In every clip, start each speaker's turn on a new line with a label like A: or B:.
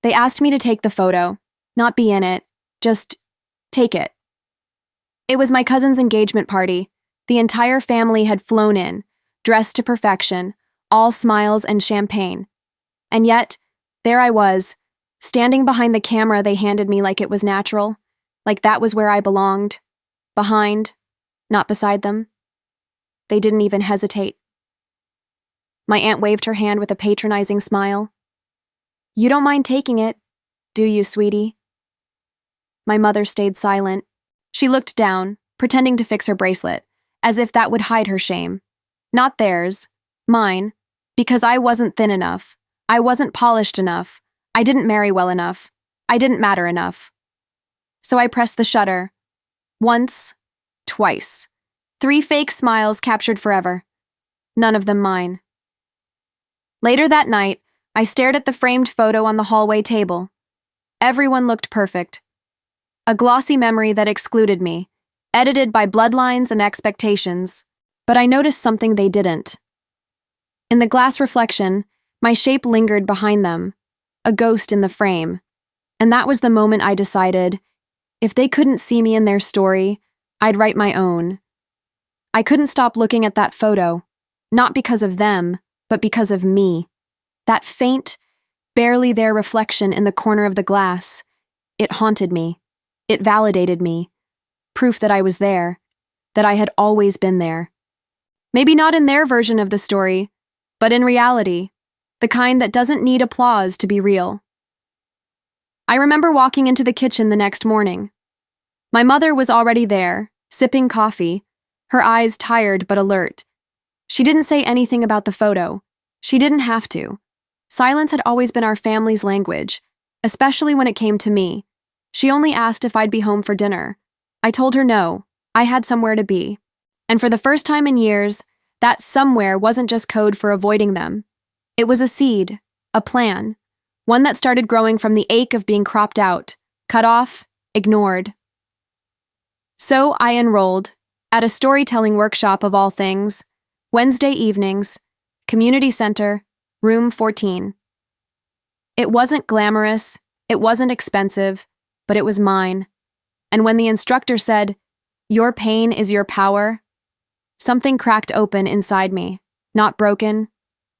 A: They asked me to take the photo, not be in it, just take it. It was my cousin's engagement party. The entire family had flown in, dressed to perfection, all smiles and champagne. And yet, there I was, standing behind the camera they handed me like it was natural, like that was where I belonged. Behind, not beside them. They didn't even hesitate. My aunt waved her hand with a patronizing smile. "You don't mind taking it, do you, sweetie?" My mother stayed silent. She looked down, pretending to fix her bracelet, as if that would hide her shame. Not theirs, mine, because I wasn't thin enough. I wasn't polished enough. I didn't marry well enough. I didn't matter enough. So I pressed the shutter. Once, twice. 3 fake smiles captured forever. None of them mine. Later that night, I stared at the framed photo on the hallway table. Everyone looked perfect. A glossy memory that excluded me, edited by bloodlines and expectations. But I noticed something they didn't. In the glass reflection, my shape lingered behind them, a ghost in the frame. And that was the moment I decided, if they couldn't see me in their story, I'd write my own. I couldn't stop looking at that photo, not because of them, but because of me. That faint, barely there reflection in the corner of the glass. It haunted me. It validated me. Proof that I was there, that I had always been there. Maybe not in their version of the story, but in reality, the kind that doesn't need applause to be real. I remember walking into the kitchen the next morning. My mother was already there, sipping coffee, her eyes tired but alert. She didn't say anything about the photo. She didn't have to. Silence had always been our family's language, especially when it came to me. She only asked if I'd be home for dinner. I told her no, I had somewhere to be. And for the first time in years, that somewhere wasn't just code for avoiding them. It was a seed, a plan, one that started growing from the ache of being cropped out, cut off, ignored. So I enrolled, at a storytelling workshop of all things, Wednesday evenings, community center, room 14. It wasn't glamorous, it wasn't expensive, but it was mine. And when the instructor said, "Your pain is your power," something cracked open inside me, not broken,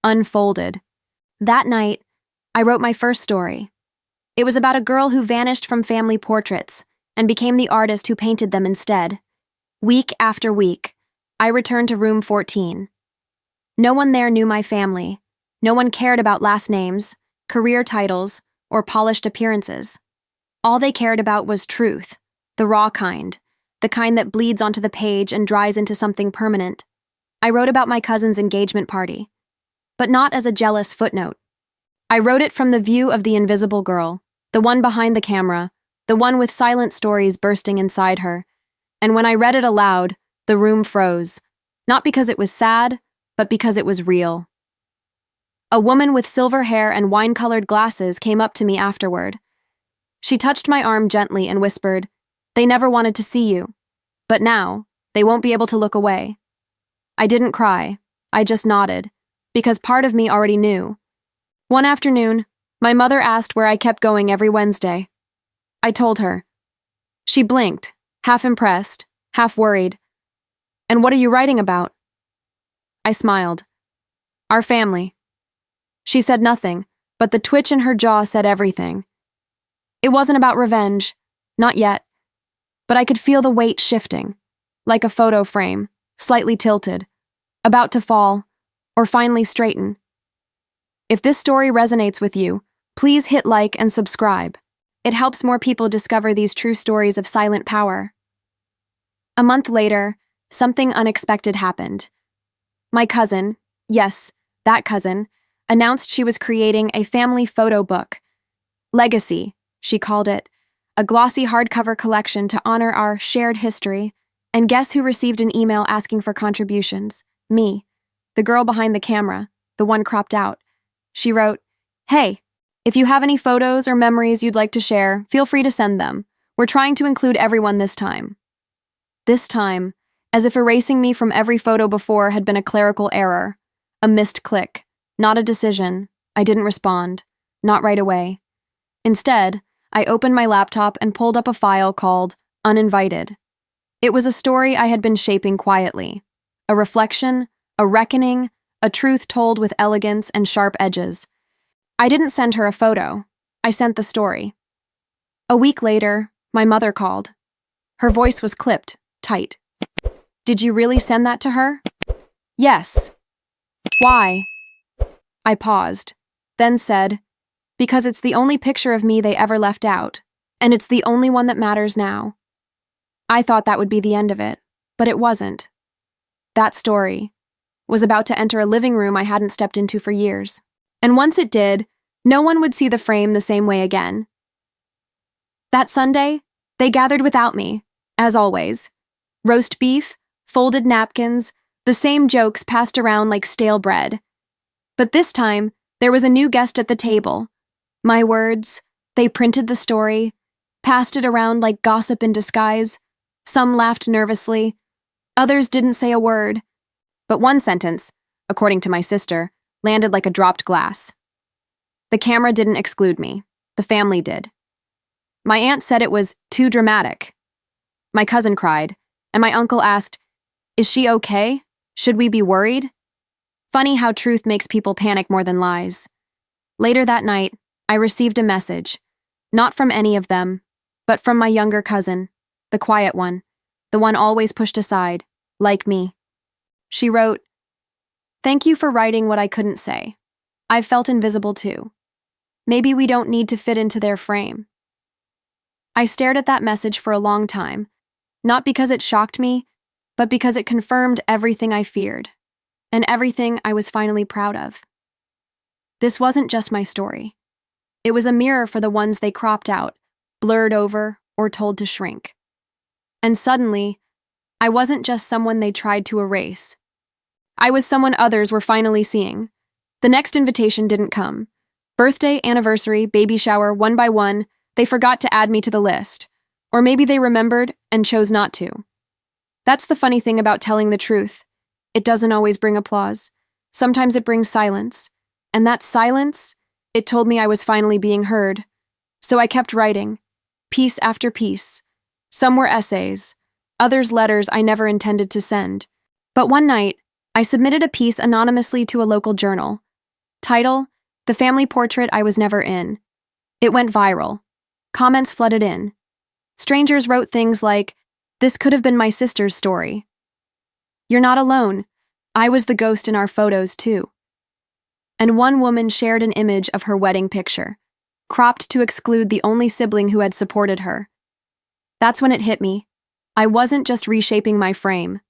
A: unfolded. That night, I wrote my first story. It was about a girl who vanished from family portraits and became the artist who painted them instead. Week after week, I returned to room 14. No one there knew my family. No one cared about last names, career titles, or polished appearances. All they cared about was truth, the raw kind, the kind that bleeds onto the page and dries into something permanent. I wrote about my cousin's engagement party, but not as a jealous footnote. I wrote it from the view of the invisible girl, the one behind the camera, the one with silent stories bursting inside her. And when I read it aloud, the room froze, not because it was sad, but because it was real. A woman with silver hair and wine-colored glasses came up to me afterward. She touched my arm gently and whispered, "They never wanted to see you, but now they won't be able to look away." I didn't cry, I just nodded, because part of me already knew. One afternoon, my mother asked where I kept going every Wednesday. I told her. She blinked, half impressed, half worried. "And what are you writing about?" I smiled. "Our family." She said nothing, but the twitch in her jaw said everything. It wasn't about revenge, not yet, but I could feel the weight shifting, like a photo frame, slightly tilted, about to fall, or finally straighten. If this story resonates with you, please hit like and subscribe. It helps more people discover these true stories of silent power. A month later, something unexpected happened. My cousin, yes, that cousin, announced she was creating a family photo book. Legacy, she called it, a glossy hardcover collection to honor our shared history. And guess who received an email asking for contributions? Me, the girl behind the camera, the one cropped out. She wrote, "Hey, if you have any photos or memories you'd like to share, feel free to send them. We're trying to include everyone this time." This time, as if erasing me from every photo before had been a clerical error, a missed click, not a decision. I didn't respond, not right away. Instead, I opened my laptop and pulled up a file called Uninvited. It was a story I had been shaping quietly. A reflection, a reckoning, a truth told with elegance and sharp edges. I didn't send her a photo. I sent the story. A week later, my mother called. Her voice was clipped, tight. "Did you really send that to her?" "Yes." "Why?" I paused, then said, "Because it's the only picture of me they ever left out, and it's the only one that matters now." I thought that would be the end of it, but it wasn't. That story was about to enter a living room I hadn't stepped into for years. And once it did, no one would see the frame the same way again. That Sunday, they gathered without me, as always. Roast beef, folded napkins, the same jokes passed around like stale bread. But this time, there was a new guest at the table. My words, they printed the story, passed it around like gossip in disguise. Some laughed nervously. Others didn't say a word. But one sentence, according to my sister, landed like a dropped glass. The camera didn't exclude me. The family did. My aunt said it was too dramatic. My cousin cried, and my uncle asked, "Is she okay? Should we be worried?" Funny how truth makes people panic more than lies. Later that night, I received a message, not from any of them, but from my younger cousin, the quiet one, the one always pushed aside, like me. She wrote, "Thank you for writing what I couldn't say. I've felt invisible too. Maybe we don't need to fit into their frame." I stared at that message for a long time, not because it shocked me, but because it confirmed everything I feared, and everything I was finally proud of. This wasn't just my story. It was a mirror for the ones they cropped out, blurred over, or told to shrink. And suddenly, I wasn't just someone they tried to erase. I was someone others were finally seeing. The next invitation didn't come. Birthday, anniversary, baby shower, one by one, they forgot to add me to the list. Or maybe they remembered and chose not to. That's the funny thing about telling the truth. It doesn't always bring applause. Sometimes it brings silence. And that silence, it told me I was finally being heard. So I kept writing, piece after piece. Some were essays, others letters I never intended to send. But one night, I submitted a piece anonymously to a local journal. Title, "The Family Portrait I Was Never In." It went viral. Comments flooded in. Strangers wrote things like, "This could have been my sister's story." "You're not alone. I was the ghost in our photos, too." And one woman shared an image of her wedding picture, cropped to exclude the only sibling who had supported her. That's when it hit me. I wasn't just reshaping my frame.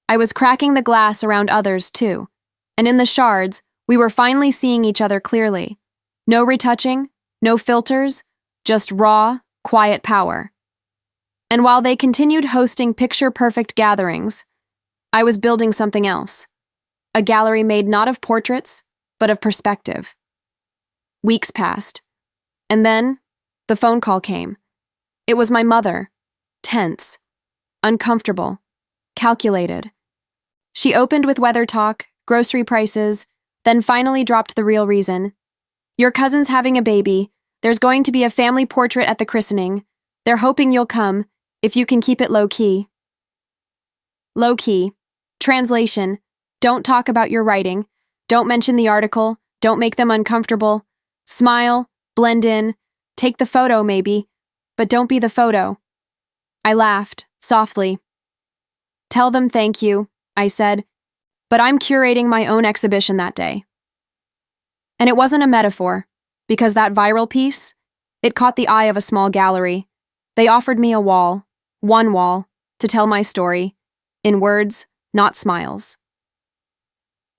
A: I was cracking the glass around others, too. And in the shards, we were finally seeing each other clearly. No retouching, no filters, just raw, quiet power. And while they continued hosting picture-perfect gatherings, I was building something else. A gallery made not of portraits, but of perspective. Weeks passed. And then, the phone call came. It was my mother, tense, uncomfortable, calculated. She opened with weather talk, grocery prices, then finally dropped the real reason. "Your cousin's having a baby. There's going to be a family portrait at the christening. They're hoping you'll come, if you can keep it low-key." Low-key. Translation: don't talk about your writing. Don't mention the article. Don't make them uncomfortable. Smile, blend in, take the photo maybe, but don't be the photo. I laughed, softly. "Tell them thank you," I said, "but I'm curating my own exhibition that day." And it wasn't a metaphor, because that viral piece, it caught the eye of a small gallery. They offered me a wall, one wall, to tell my story, in words, not smiles.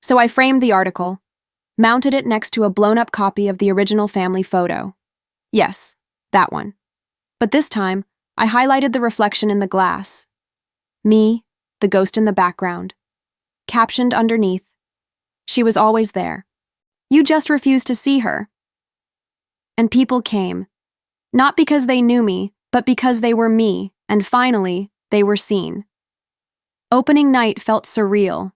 A: So I framed the article, mounted it next to a blown-up copy of the original family photo. Yes, that one. But this time, I highlighted the reflection in the glass. Me, the ghost in the background. Captioned underneath, "She was always there. You just refused to see her." And people came. Not because they knew me, but because they were me, and finally, they were seen. Opening night felt surreal.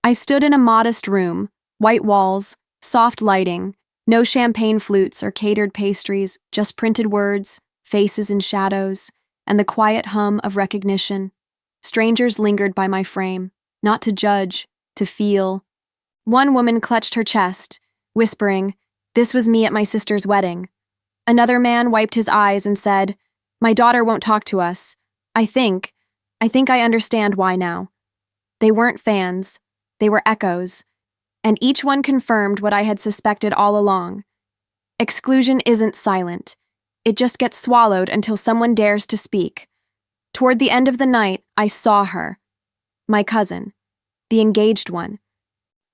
A: I stood in a modest room, white walls, soft lighting, No champagne flutes or catered pastries, just printed words, faces in shadows, and the quiet hum of recognition. Strangers lingered by my frame, not to judge, to feel. One woman clutched her chest, whispering, "This was me at my sister's wedding." Another man wiped his eyes and said, "My daughter won't talk to us. I think I understand why now." They weren't fans, they were echoes, and each one confirmed what I had suspected all along. Exclusion isn't silent. It just gets swallowed until someone dares to speak. Toward the end of the night, I saw her. My cousin, the engaged one,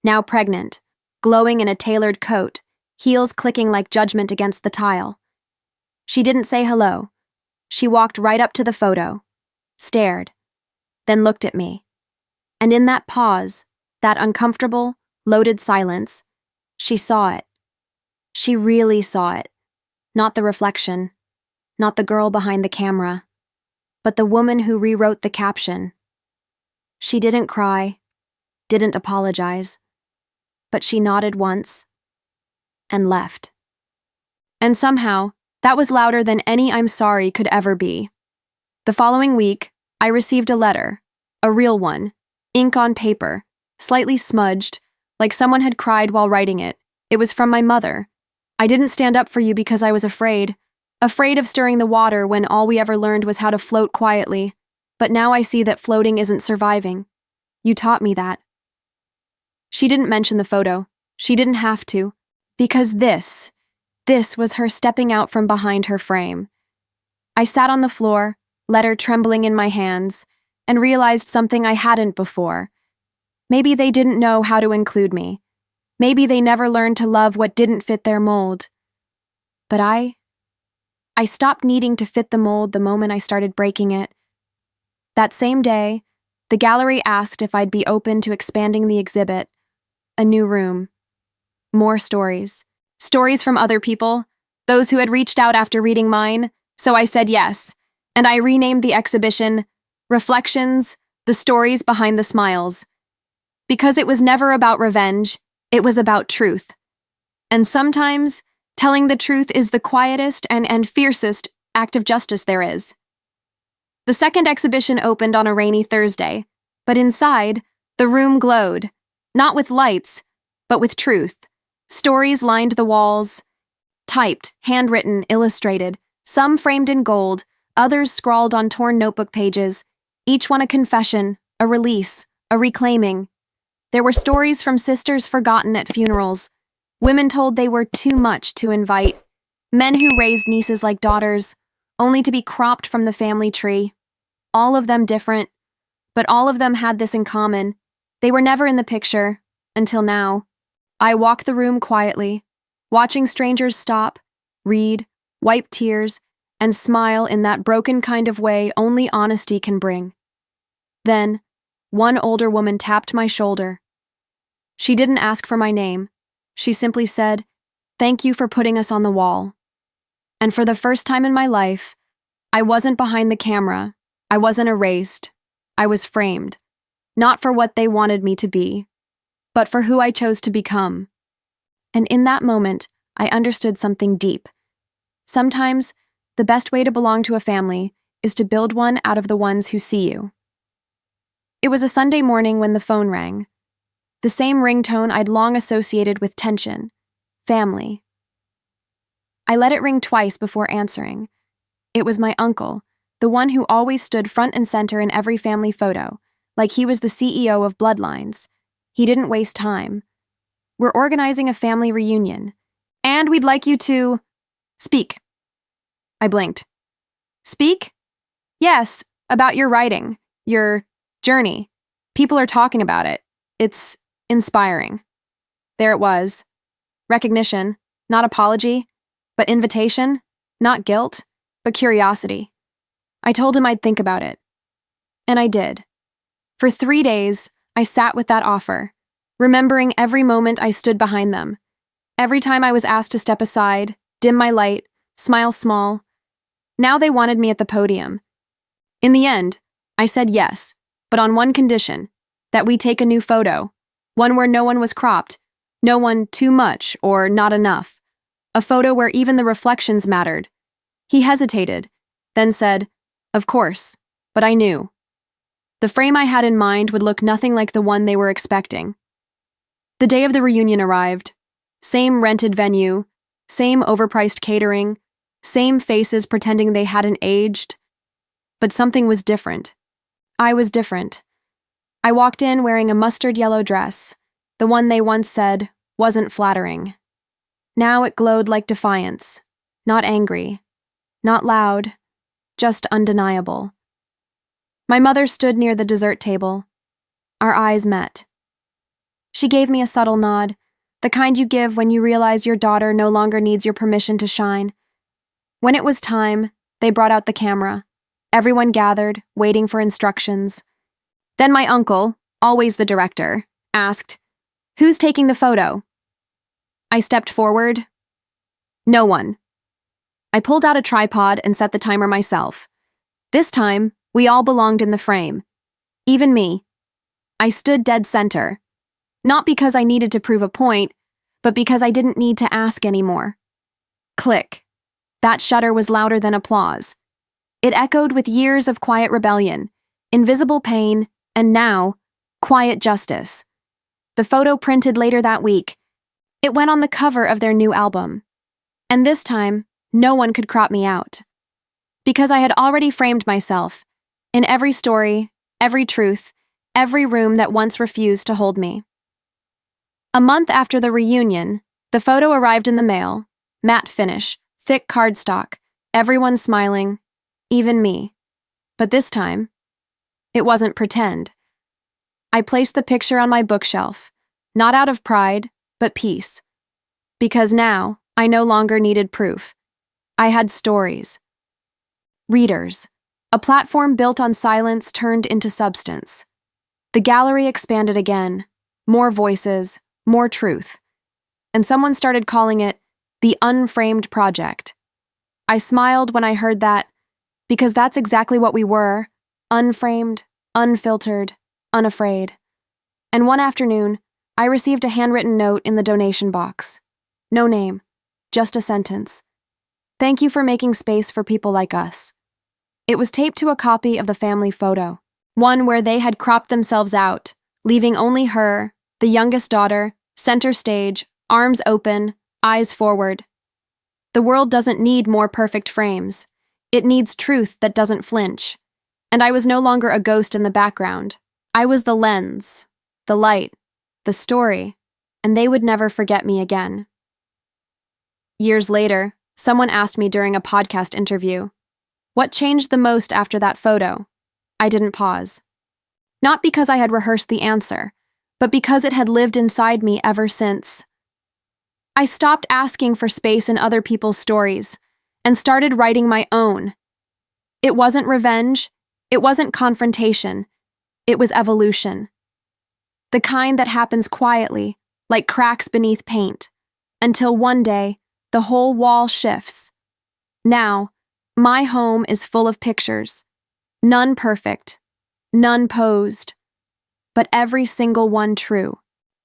A: now pregnant, glowing in a tailored coat, heels clicking like judgment against the tile. She didn't say hello. She walked right up to the photo, stared, then looked at me. And in that pause, that uncomfortable, loaded silence, she saw it. She really saw it. Not the reflection, not the girl behind the camera, but the woman who rewrote the caption. She didn't cry, didn't apologize, but she nodded once and left. And somehow, that was louder than any "I'm sorry" could ever be. The following week, I received a letter, a real one, ink on paper, slightly smudged, like someone had cried while writing it. It was from my mother. "I didn't stand up for you because I was afraid of stirring the water when all we ever learned was how to float quietly. But now I see that floating isn't surviving. You taught me that." She didn't mention the photo. She didn't have to. Because this was her stepping out from behind her frame. I sat on the floor, letter trembling in my hands, and realized something I hadn't before. Maybe they didn't know how to include me. Maybe they never learned to love what didn't fit their mold. But I stopped needing to fit the mold the moment I started breaking it. That same day, the gallery asked if I'd be open to expanding the exhibit. A new room. More stories. Stories from other people, those who had reached out after reading mine, so I said yes, and I renamed the exhibition Reflections, the Stories Behind the Smiles. Because it was never about revenge, it was about truth. And sometimes, telling the truth is the quietest and fiercest act of justice there is. The second exhibition opened on a rainy Thursday, but inside, the room glowed, not with lights, but with truth. Stories lined the walls, typed, handwritten, illustrated, some framed in gold, others scrawled on torn notebook pages, each one a confession, a release, a reclaiming. There were stories from sisters forgotten at funerals, women told they were too much to invite, men who raised nieces like daughters, only to be cropped from the family tree. All of them different, but all of them had this in common. They were never in the picture, until now. I walked the room quietly, watching strangers stop, read, wipe tears, and smile in that broken kind of way only honesty can bring. Then, one older woman tapped my shoulder. She didn't ask for my name. She simply said, "Thank you for putting us on the wall." And for the first time in my life, I wasn't behind the camera. I wasn't erased. I was framed. Not for what they wanted me to be, but for who I chose to become. And in that moment, I understood something deep. Sometimes, the best way to belong to a family is to build one out of the ones who see you. It was a Sunday morning when the phone rang. The same ringtone I'd long associated with tension, family. I let it ring twice before answering. It was my uncle, the one who always stood front and center in every family photo, like he was the CEO of Bloodlines. He didn't waste time. "We're organizing a family reunion, and we'd like you to speak." I blinked. "Speak?" "Yes, about your writing, your journey. People are talking about it. It's inspiring." There it was. Recognition, not apology, but invitation, not guilt, but curiosity. I told him I'd think about it. And I did. For 3 days, I sat with that offer, remembering every moment I stood behind them. Every time I was asked to step aside, dim my light, smile small. Now they wanted me at the podium. In the end, I said yes, but on one condition, that we take a new photo, one where no one was cropped, no one too much or not enough, a photo where even the reflections mattered. He hesitated, then said, "Of course, but I knew." The frame I had in mind would look nothing like the one they were expecting. The day of the reunion arrived. Same rented venue, same overpriced catering, same faces pretending they hadn't aged. But something was different. I was different. I walked in wearing a mustard yellow dress, the one they once said wasn't flattering. Now it glowed like defiance, not angry, not loud, just undeniable. My mother stood near the dessert table. Our eyes met. She gave me a subtle nod, the kind you give when you realize your daughter no longer needs your permission to shine. When it was time, they brought out the camera. Everyone gathered, waiting for instructions. Then my uncle, always the director, asked, "Who's taking the photo?" I stepped forward. No one. I pulled out a tripod and set the timer myself. This time, we all belonged in the frame. Even me. I stood dead center. Not because I needed to prove a point, but because I didn't need to ask anymore. Click. That shudder was louder than applause. It echoed with years of quiet rebellion, invisible pain, and now, quiet justice. The photo printed later that week. It went on the cover of their new album. And this time, no one could crop me out. Because I had already framed myself, in every story, every truth, every room that once refused to hold me. A month after the reunion, the photo arrived in the mail, matte finish, thick cardstock, everyone smiling, even me. But this time, it wasn't pretend. I placed the picture on my bookshelf, not out of pride, but peace. Because now, I no longer needed proof. I had stories. Readers. A platform built on silence turned into substance. The gallery expanded again. More voices, more truth. And someone started calling it the Unframed Project. I smiled when I heard that, because that's exactly what we were, unframed, unfiltered, unafraid. And one afternoon, I received a handwritten note in the donation box. No name, just a sentence. "Thank you for making space for people like us." It was taped to a copy of the family photo, one where they had cropped themselves out, leaving only her, the youngest daughter, center stage, arms open, eyes forward. The world doesn't need more perfect frames. It needs truth that doesn't flinch. And I was no longer a ghost in the background. I was the lens, the light, the story, and they would never forget me again. Years later, someone asked me during a podcast interview, what changed the most after that photo? I didn't pause. Not because I had rehearsed the answer, but because it had lived inside me ever since. I stopped asking for space in other people's stories and started writing my own. It wasn't revenge, it wasn't confrontation, it was evolution. The kind that happens quietly, like cracks beneath paint, until one day, the whole wall shifts. Now, my home is full of pictures, none perfect, none posed, but every single one true.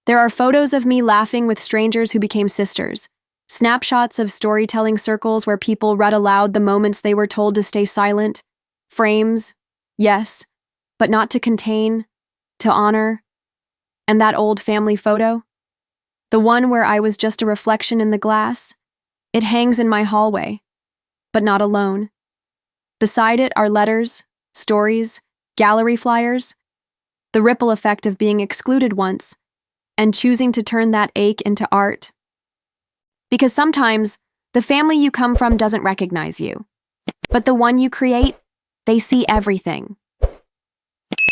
A: There are photos of me laughing with strangers who became sisters, snapshots of storytelling circles where people read aloud the moments they were told to stay silent, frames, yes, but not to contain, to honor. And that old family photo? The one where I was just a reflection in the glass? It hangs in my hallway, but not alone. Beside it are letters, stories, gallery flyers, the ripple effect of being excluded once, and choosing to turn that ache into art. Because sometimes, the family you come from doesn't recognize you, but the one you create, they see everything.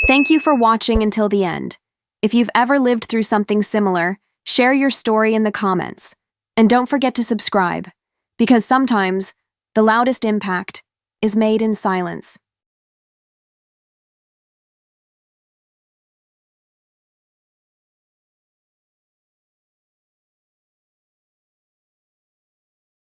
A: Thank you for watching until the end. If you've ever lived through something similar, share your story in the comments. And don't forget to subscribe, because sometimes the loudest impact is made in silence.